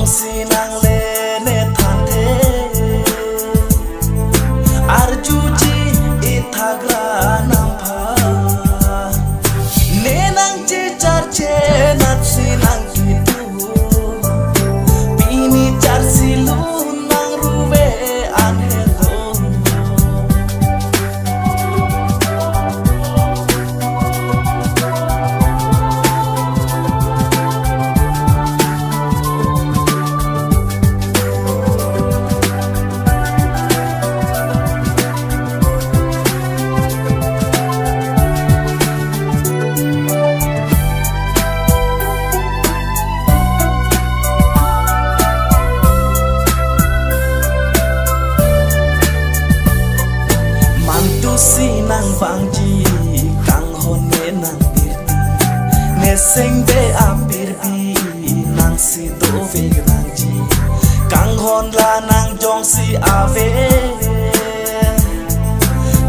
sinang lene thante arjuji ithagra nampha nenang che charche nat sinang kitu bini charsilu nang ruwe anhelo sinang bangji kang hone nang birti neseng be apirbi nang si dove grangji kang hon la nang jong si ave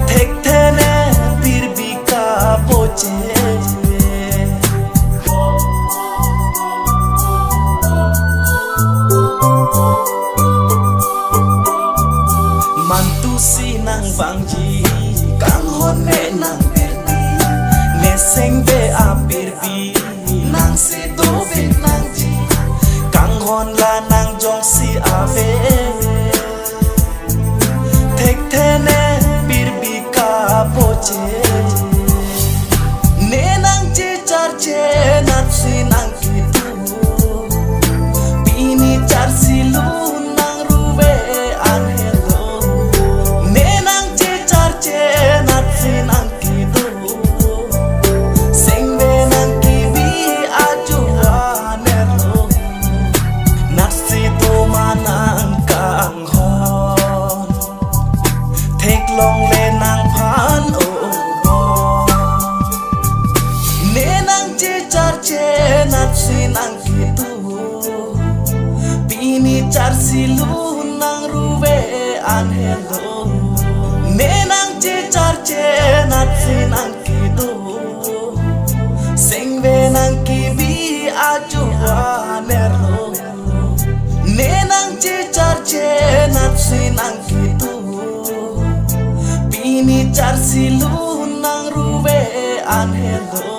thek thene birbi ka poche mantu sinang bangji kang hone nang birti neseng be apirbi nang si dove nangji kang hon la nang jong si ave thek thene birbi ka poche nenang che charche nat sinang kitu bini charsilu nang ruwe anhelo nenang che charche nat sinang kitu singbe nang kibi aju anhelo nasi to manang kang hon thek long le nang phan o nenang che charche nat sinang kitu bini charsilu nang ruwe anhelo nenang che charche nat sinang kitu singbe nang kibi aju anhelo nenang che charche nat sinang kitu bini charsilu nang ruwe anhelo